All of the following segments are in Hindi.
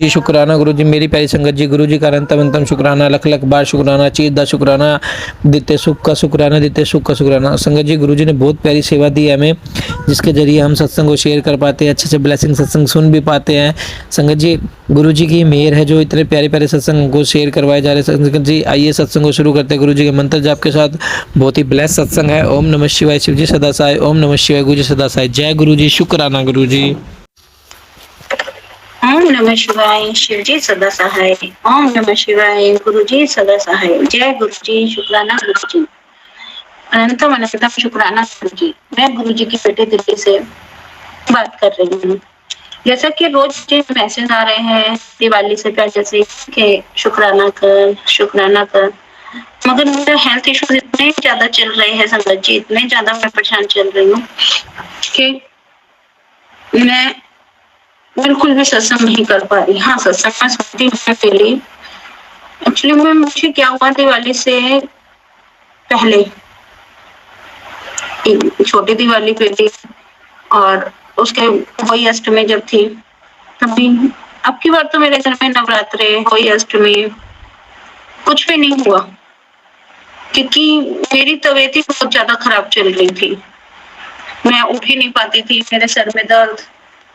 जी शुक्राना गुरु जी, मेरी प्यारी संगत जी, गुरु जी का अनंतम शुक्राना, लख लख बार शुक्राना, चीज दा शुक्राना, देते सुख का शुक्राना, देते सुख का शुक्राना। संगत जी, गुरु जी ने बहुत प्यारी सेवा दी है हमें, जिसके जरिए हम सत्संग को शेयर कर पाते हैं, अच्छे से ब्लेसिंग सत्संग सुन भी पाते हैं। संगत जी, गुरु जी की मेहर है जो इतने प्यारे प्यारे सत्संग को शेयर करवाए जा रहे हैं। संगत जी, आइए सत्संग को शुरू करते हैं गुरु जी के मंत्र जाप के साथ। बहुत ही ब्लेस सत्संग है। ओम नमः शिवाय, शिव जी सदा साय। ओम नमः शिवाय, गुरु जी सदा साय। जय गुरु जी, शुक्राना गुरु जी। ओम नमः शिवाय, शिव जी सदा सहाय। ओम नमः शिवाय, गुरु जी सदा सहाय। जय गुरु जी, शुक्राना गुरु जी। अनंतम अनंतम शुक्राना गुरु जी। मैं गुरु जी की बेटी दिल्ली से बात कर रही हूँ। जैसा कि रोज मुझे मैसेज आ रहे हैं दिवाली से पहले, जैसे कि शुक्राना कर, मगर मेरे हेल्थ इश्यूज इतने ज्यादा चल रहे हैं संगत जी, इतने ज्यादा मैं परेशान चल रही हूँ कि मैं बिल्कुल भी सत्संग नहीं कर पा रही। हाँ, सत्संग में सुनती हूँ डेली। एक्चुअली में मुझे क्या हुआ, दिवाली से पहले छोटी दिवाली पे थी और उसके वही अष्टमी जब थी तभी। अब की बार तो मेरे घर में नवरात्रे, वही अष्टमी कुछ भी नहीं हुआ, क्योंकि मेरी तबीयत ही बहुत ज्यादा खराब चल रही थी। मैं उठ ही नहीं पाती थी, मेरे सर में दर्द,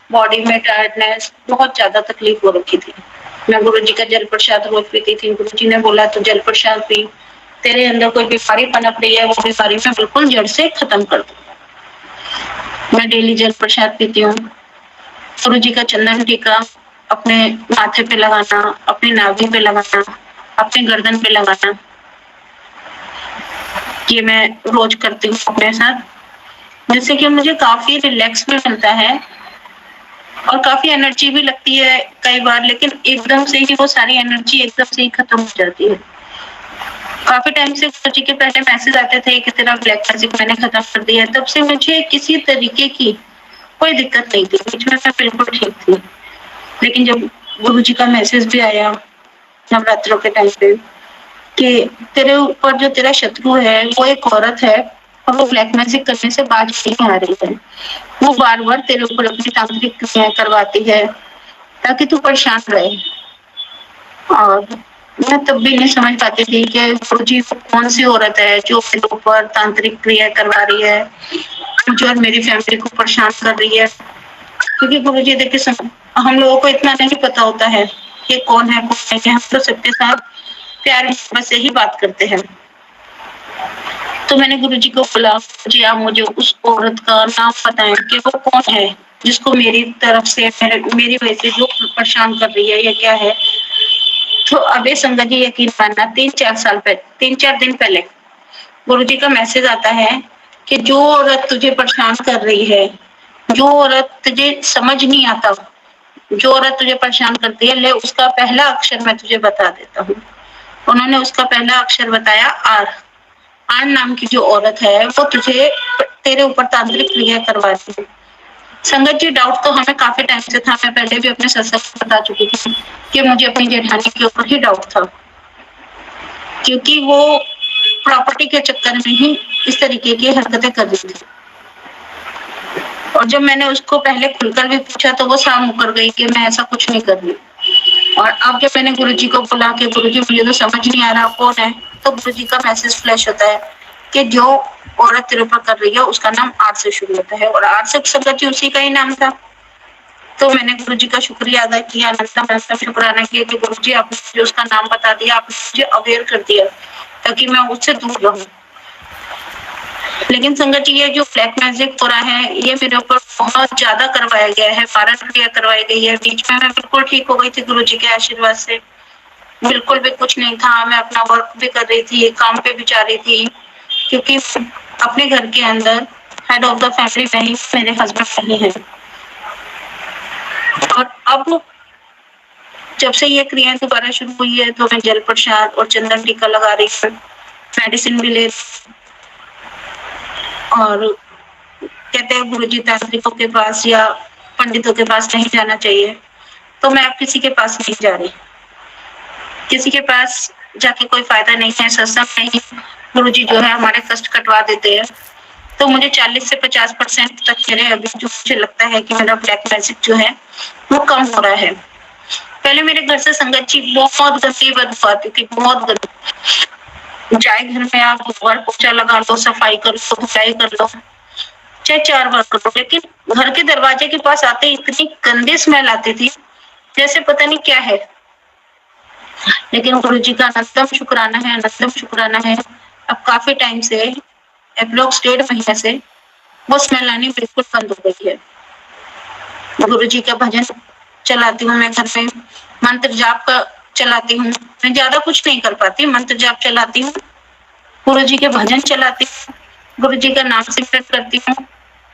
बॉडी में टायर्डनेस, बहुत ज्यादा तकलीफ हो रखी थी। मैं गुरु जी का जल प्रसाद रोज पीती थी। गुरु जी ने बोला तो जल प्रसाद पी, तेरे अंदर कोई बीमारी पनप रही है वो बीमारी मैं बिल्कुल जड़ से खत्म कर दूं। मैं डेली जल प्रसाद पीती हूँ। गुरु जी का चंदन टीका अपने माथे पे लगाना, अपनी नाभि पे लगाना, अपने गर्दन पे लगाना, ये मैं रोज करती हूँ अपने साथ, जिससे कि मुझे काफी रिलैक्स भी मिलता है और काफी एनर्जी भी लगती है कई बार, लेकिन एकदम से ही वो सारी एनर्जी एकदम से ही खत्म हो जाती है। काफी टाइम से गुरु जी के पहले मैसेज आते थे कि तेरा ब्लैक मैजिक मैंने खत्म कर दिया है, तब से मुझे किसी तरीके की कोई दिक्कत नहीं थी, बीच में मैं बिल्कुल ठीक थी। लेकिन जब गुरु जी का मैसेज भी आया नवरात्रों के टाइम पे कि तेरे ऊपर जो तेरा शत्रु है वो एक औरत है और वो ब्लैक मैजिक करने से बाज नहीं आ रही है, वो बार बार तेरे ऊपर अपनी तांत्रिक क्रियाएं करवाती है ताकि तू परेशान रहे। और मैं तब भी नहीं समझ पाती थी कि गुरु जी कौन सी औरत है जो मेरे ऊपर तांत्रिक क्रिया करवा रही है, मुझे और मेरी फैमिली को परेशान कर रही है। क्योंकि गुरु जी देखिए, हम लोगों को इतना नहीं पता होता है कि कौन है कौन नहीं है, हम तो सबके साथ प्यार मोहब्बत से ही बात करते हैं। तो मैंने गुरु जी को बोला, जी आप मुझे उस औरत का नाम बताएं कि वो कौन है जिसको मेरी तरफ से मेरी वजह से जो परेशान कर रही है या क्या है। तो अबे संगत जी यकीन मानना, 3-4 दिन पहले गुरु जी का मैसेज आता है कि जो औरत तुझे परेशान कर रही है, जो औरत तुझे समझ नहीं आता, जो औरत तुझे परेशान करती है, ले उसका पहला अक्षर मैं तुझे बता देता हूँ। उन्होंने उसका पहला अक्षर बताया आर। आर नाम की जो औरत है वो तुझे तेरे ऊपर तांत्रिक क्रिया करवाती है। संगत जी, डाउट तो हमें काफी टाइम से था, मैं पहले भी अपने सत्संग में बता चुकी थी कि मुझे अपनी जेठानी के ऊपर ही डाउट था, क्योंकि वो प्रॉपर्टी के चक्कर में ही इस तरीके की हरकतें कर रही थी। और जब मैंने उसको पहले खुलकर भी पूछा तो वो साफ मुकर गई कि मैं ऐसा कुछ नहीं कर रही। और अब जब मैंने गुरुजी को बोला कि गुरुजी मुझे तो समझ नहीं आ रहा कौन है, तो गुरुजी का मैसेज फ्लैश होता है कि जो औरत तेरे ऊपर कर रही है उसका नाम आर से शुरू होता है, और आर से संगत जी उसी का ही नाम था। तो मैंने गुरुजी का शुक्रिया अदा किया, अनंतम शुक्राना किया कि गुरुजी आपने मुझे उसका नाम बता दिया, आपने मुझे अवेयर कर दिया ताकि मैं उससे दूर रहूं। लेकिन संगत जी, ये जो ब्लैक मैजिक हो रहा है ये मेरे ऊपर बहुत ज्यादा करवाया गया है, पारण क्रिया करवाई गई है। बीच में मैं बिल्कुल ठीक हो गई थी गुरुजी के आशीर्वाद से, बिल्कुल भी कुछ नहीं था। मैं अपना वर्क भी कर रही थी, काम पे भी जा रही थी, क्योंकि अपने घर के अंदर हेड ऑफ द फैमिली में ही मेरे हस्बैंड नहीं है। और अब जब से ये क्रियाएं दोबारा शुरू हुई है तो मैं जल प्रसाद और चंदन टीका लगा रही हूँ, मेडिसिन भी ले, और कहते हैं गुरुजी तांत्रिकों के पास या पंडितों के पास नहीं जाना चाहिए, तो मैं अब किसी के पास नहीं जा रही। किसी के पास जाके कोई फायदा नहीं है, सत्संग नहीं, गुरुजी जो है हमारे कष्ट कटवा देते हैं। तो मुझे 40 से 50% तक मेरे अभी जो मुझे लगता है कि मेरा ब्लैक मैजिक जो है वो कम हो रहा है। पहले मेरे घर से संगत जी बहुत गंदी बदबू आती थी, बहुत गंदी। चाहे घर में आप बार पोछा लगा लो, सफाई कर लो, धुलाई कर लो, चाहे 4 बार कर लो, लेकिन घर के दरवाजे के पास आते ही इतनी गंदी स्मेल आती थी जैसे पता नहीं क्या है। लेकिन गुरु जी का अनंतम शुक्राना है, अनंतम शुक्राना है। अब काफी टाइम से, अप्रोक्स 1.5 महीने से वो स्मेल आनी बिल्कुल बंद हो गई है। गुरु जी का भजन चलाती हूँ मैं घर में, मंत्र जाप का चलाती हूँ। मैं ज्यादा कुछ नहीं कर पाती, मंत्र जाप चलाती हूँ, गुरु जी के भजन चलाती हूँ, गुरु जी का नाम सिमरन करती हूँ,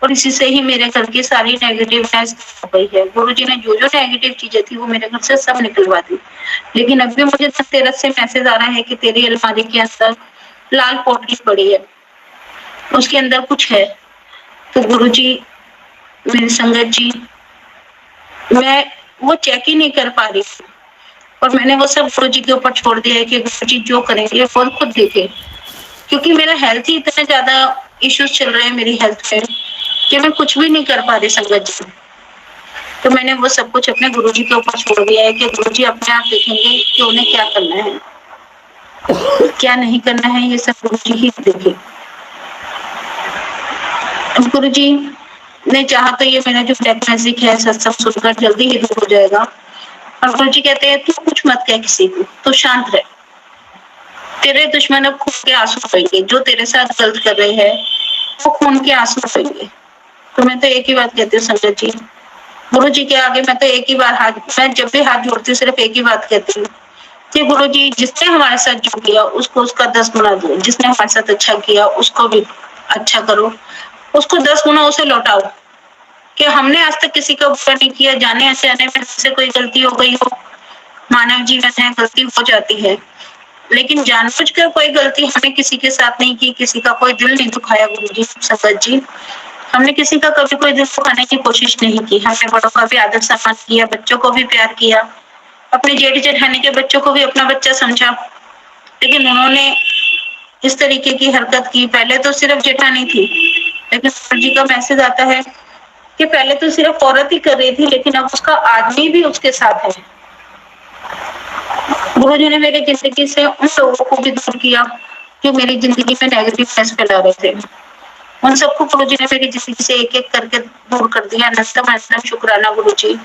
और इसी से ही मेरे घर की सारी नेगेटिवनेस हो गई है। गुरु जी ने जो जो नेगेटिव चीजें थी वो मेरे घर से सब निकलवा दी। लेकिन अब भी मुझे धनतेरस से मैसेज आ रहा है कि तेरी अलमारी के अंदर लाल पोटली पड़ी है, उसके अंदर कुछ है। तो गुरु जी, मेरी संगत जी, मैं वो चेक ही नहीं कर पा रही और मैंने वो सब गुरु जी के ऊपर छोड़ दिया है कि गुरु जी जो करेंगे वो खुद देखे। क्योंकि मेरा हेल्थ ही इतना ज्यादा इश्यूज चल रहे हैं मेरी हेल्थ में कि मैं कुछ भी नहीं कर पा रही संगत जी। तो मैंने वो सब कुछ अपने गुरु जी के ऊपर छोड़ दिया है कि गुरु जी अपने आप देखेंगे कि उन्हें क्या करना है, क्या नहीं करना है, ये सब गुरु जी ही देखे। गुरु जी ने चाहा तो ये मेरा जो ब्लैक मैजिक है सत्संग सुनकर जल्दी ही दूर हो जाएगा। और गुरु जी कहते हैं तू कुछ मत कह किसी को, तू शांत रह, तेरे दुश्मन अब खून के आंसू रोएंगे, जो तेरे साथ गलत कर रहे हैं वो खून के आंसू रोएंगे। तो मैं तो एक ही बात कहती हूँ संगत जी, गुरु जी के आगे मैं तो एक ही बार मैं जब भी हाथ जोड़ती हूँ सिर्फ एक ही बात कहती हूँ कि गुरु जी जिसने हमारे साथ जो किया उसको उसका 10 गुना दो, जिसने हमारे साथ अच्छा किया उसको भी अच्छा करो, उसको 10 गुना उसे लौटाओ। कि हमने आज तक किसी का बुरा नहीं किया, जाने अनजाने में हमसे कोई गलती हो गई हो, मानव जीवन है, गलती हो जाती है, लेकिन जानबूझकर कोई गलती हमने किसी के साथ नहीं की, किसी का कोई दिल नहीं दुखाया गुरु जी, संगत जी। हमने किसी का कभी कोई दिल दुखाने की कोशिश नहीं की, हमने बड़ों का भी आदर सम्मान किया, बच्चों को भी प्यार किया, अपने जेठ जेठानी के बच्चों को भी अपना बच्चा समझा। लेकिन उन्होंने इस तरीके की हरकत की, पहले तो सिर्फ जेठानी थी, लेकिन गुरु जी का मैसेज आता है कि पहले तो सिर्फ औरत ही कर रही थी लेकिन अब उसका आदमी भी उसके साथ है। गुरु जी ने मेरी जिंदगी से उन लोगों को भी दूर किया जो मेरी जिंदगी में नेगेटिवनेस फैला रहे थे, उन सबको गुरु जी ने मेरी जिंदगी से एक एक करके दूर कर दिया। अनंतम अनंतम शुक्राना गुरु जी।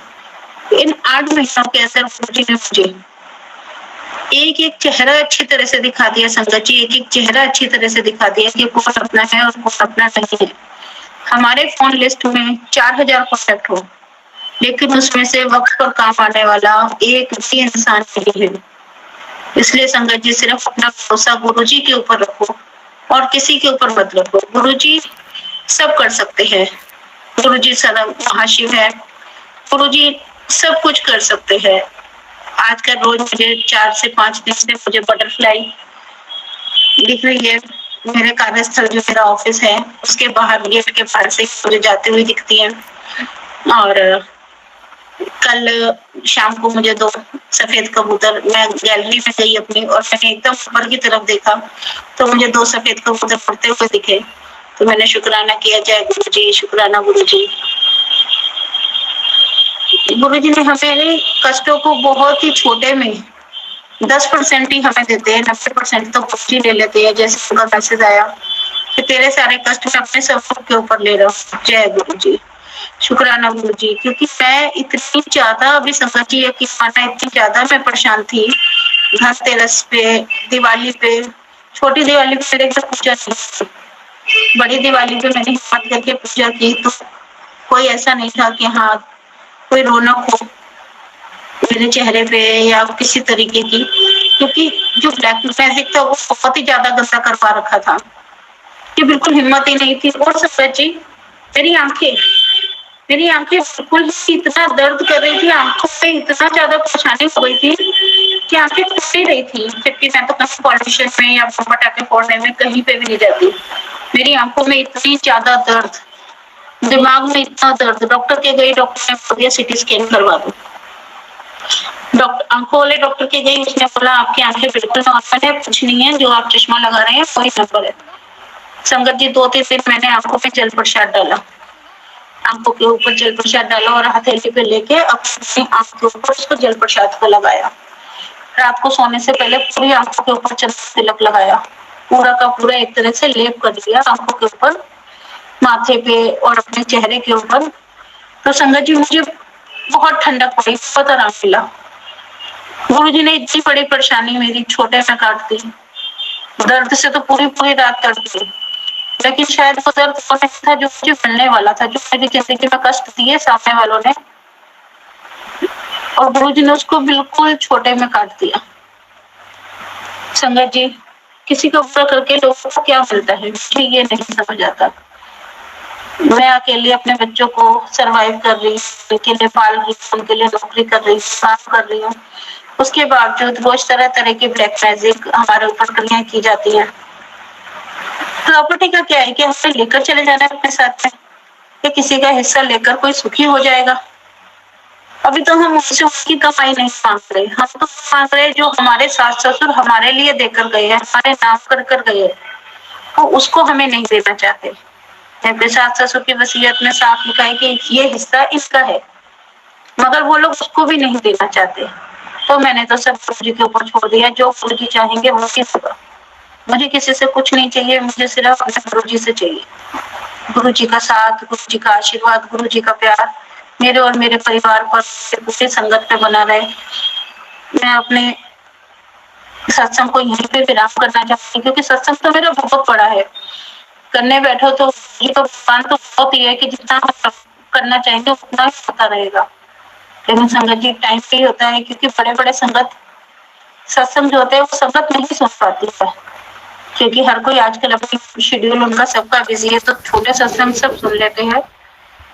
इन 8 महीनों के अंदर गुरु जी ने मुझे एक एक चेहरा अच्छी तरह से दिखा दिया संगत जी, एक एक चेहरा अच्छी तरह से दिखा दिया कि कौन अपना है और कौन अपना नहीं है। हमारे फोन लिस्ट में 4000 कॉन्टेक्ट हो, लेकिन उसमें से वक्त पर काम आने वाला एक भी इंसान नहीं है। इसलिए संगत जी सिर्फ अपना भरोसा गुरु जी के ऊपर रखो और किसी के ऊपर मत रखो। गुरु जी सब कर सकते हैं, गुरु जी सदा महाशिव है, गुरु जी सब कुछ कर सकते हैं। आज का रोज मुझे 4 से 5 दिन से मुझे बटरफ्लाई दिख रही है। मेरे कार्यस्थल जो मेरा ऑफिस है उसके बाहर गेट के बाहर से मुझे जाते हुए दिखती है। और कल शाम को मुझे 2 सफेद कबूतर, मैं गैलरी में गई अपनी और मैंने एकदम ऊपर की तरफ देखा तो मुझे 2 सफेद कबूतर उड़ते हुए दिखे। तो मैंने शुक्राना किया, जय गुरु जी, शुक्राना गुरु जी। गुरु जी ने हमें कष्टों को बहुत ही छोटे में 10% ही हमें देते हैं, 90% तो गुरु जी ले लेते हैं। जैसे उनका मैसेज आया कि तेरे सारे कष्ट मैं अपने सब के ऊपर ले रहा हूँ, जय गुरु जी, शुक्राना गुरु जी। क्योंकि मैं इतनी ज्यादा अभी संगत जी यकीन माना, इतनी ज्यादा मैं परेशान थी। धनतेरस पे, दिवाली पे, छोटी दिवाली पे मेरे घर पूजा नहीं थी, बड़ी दिवाली पे मैंने हिम्मत करके पूजा की तो कोई ऐसा नहीं था कि हाँ कोई रौनक हो मेरे चेहरे पे या किसी तरीके की, क्योंकि जो ब्लैक मैजिक था वो बहुत ही ज्यादा गंदा करवा रखा था कि बिल्कुल हिम्मत ही नहीं थी। और संगत जी मेरी आंखें बिल्कुल ही इतना दर्द कर रही थी, आंखों पे इतना ज्यादा परेशानी हो गई थी कि आंखें खुल नहीं रही थी। जबकि मैं तो कहीं पॉलिटिशियन में या पटाखे फोड़ने में कहीं पे भी नहीं जाती, मेरी आंखों में इतनी ज्यादा दर्द, दिमाग में इतना दर्द। डॉक्टर के गई, डॉक्टर ने बोला सिटी स्कैन करवा दो। डॉक्टर आंखों वाले डॉक्टर के गई, उसने बोला आपकी आंखें बिल्कुल नॉर्मल है, कुछ नहीं है, जो आप चश्मा लगा रहे हैं वही नंबर है। संगत जी 2-3 दिन मैंने आंखों पे जल प्रसाद डाला, आंखों के ऊपर जल प्रसाद डाला और हथेली पे लेके अपनी आंख के ऊपर उसको जल प्रसाद को लगाया। रात को सोने से पहले पूरी आंखों के ऊपर चंदन तिलक लगाया, पूरा का पूरा एक तरह से लेप कर दिया आंखों के ऊपर, माथे पे और अपने चेहरे के ऊपर। तो संगत जी मुझे बहुत ठंडक पड़ी, बहुत आराम मिला। गुरु जी ने इतनी बड़ी परेशानी मेरी छोटे में काट दी, दर्द से तो पूरी पूरी रात तड़पी, लेकिन शायद वो दर्द वो नहीं था जो मुझे मिलने वाला था, जो मेरी जिंदगी में कष्ट दिए सामने वालों ने, और गुरु जी ने उसको बिल्कुल छोटे में काट दिया। संगत जी, किसी का बुरा करके लोगों को क्या मिलता है, मुझे ये नहीं समझ आता। मैं अकेले अपने बच्चों को सरवाइव कर रही हूँ, उनके लिए पाल रही हूँ, उनके लिए नौकरी कर रही हूँ, काम कर रही हूँ, उसके बावजूद रोज तरह तरह की ब्लैक मैजिक हमारे ऊपर क्रियाएं की जाती हैं। प्रॉपर्टी का क्या है कि हमें लेकर चले जाना है अपने साथ में, या किसी का हिस्सा लेकर कोई सुखी हो जाएगा। अभी तो हम उससे उसकी कमाई नहीं मांग रहे, हम तो मांग रहे जो हमारे सास ससुर हमारे लिए देकर गए हैं, हमारे नाम कर गए, तो उसको हमें नहीं देना चाहते। अपने सास ससुर की वसीयत में साफ लिखा है कि ये हिस्सा इसका है, मगर वो लोग उसको भी नहीं देना चाहते। तो मैंने तो सब गुरु जी के ऊपर छोड़ दिया, जो गुरु जी चाहेंगे वो ही होगा। मुझे किसी से कुछ नहीं चाहिए, मुझे सिर्फ अपने गुरु जी से चाहिए। गुरु जी का साथ, गुरु जी का आशीर्वाद, गुरु जी का प्यार मेरे और मेरे परिवार पर, पूरी संगत पे बना रहे। मैं अपने सत्संग को यहीं पे विराम करना चाहती हूँ, क्योंकि सत्संग तो मेरा बहुत बड़ा है। करने बैठो तो ये तो भगवान तो बहुत ही है कि जितना हम करना चाहेंगे उतना ही होता रहेगा। लेकिन संगत जी टाइम पे ही होता है, क्योंकि बड़े बड़े संगत सत्संग जो होते हैं वो संगत नहीं सुन पाती है, क्योंकि हर कोई आजकल अपनी शेड्यूल उनका सबका बिजी है, तो छोटे सत्संग सब सुन लेते हैं।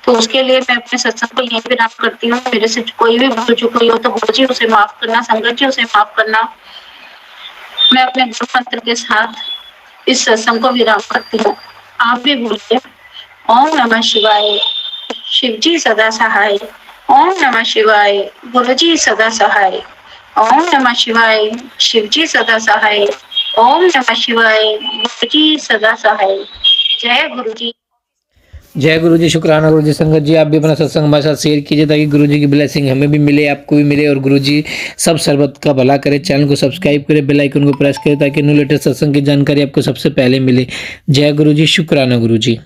तो उसके लिए मैं अपने सत्संग को यहीं विराम करती हूँ। मेरे से कोई भी भूल चूक हुई हो तो गुरु जी उसे माफ करना, संगत जी उसे माफ करना। मैं अपने गुरु मंत्र के साथ इस सत्संग को विराम करती हूँ। आप भी भूलिए। ओम नमः शिवाय, शिव जी सदा सहाय। ओम नमः शिवाय, गुरु जी सदा सहाय। ओम नमः शिवाय, शिव जी सदा सहाय। ओम नमः शिवाय, गुरु जी सदा सहाय। जय गुरु जी। जय गुरु जी, शुक्राना गुरु जी। संगत जी आप भी अपना सत्संग हमारे साथ शेयर कीजिए, ताकि गुरु जी की ब्लेसिंग हमें भी मिले, आपको भी मिले, और गुरु जी सब सर्वत का भला करे। चैनल को सब्सक्राइब करें, बेल आइकन को प्रेस करें, ताकि न्यू लेटेस्ट सत्संग की जानकारी आपको सबसे पहले मिले। जय गुरु जी, शुक्राना गुरु जी।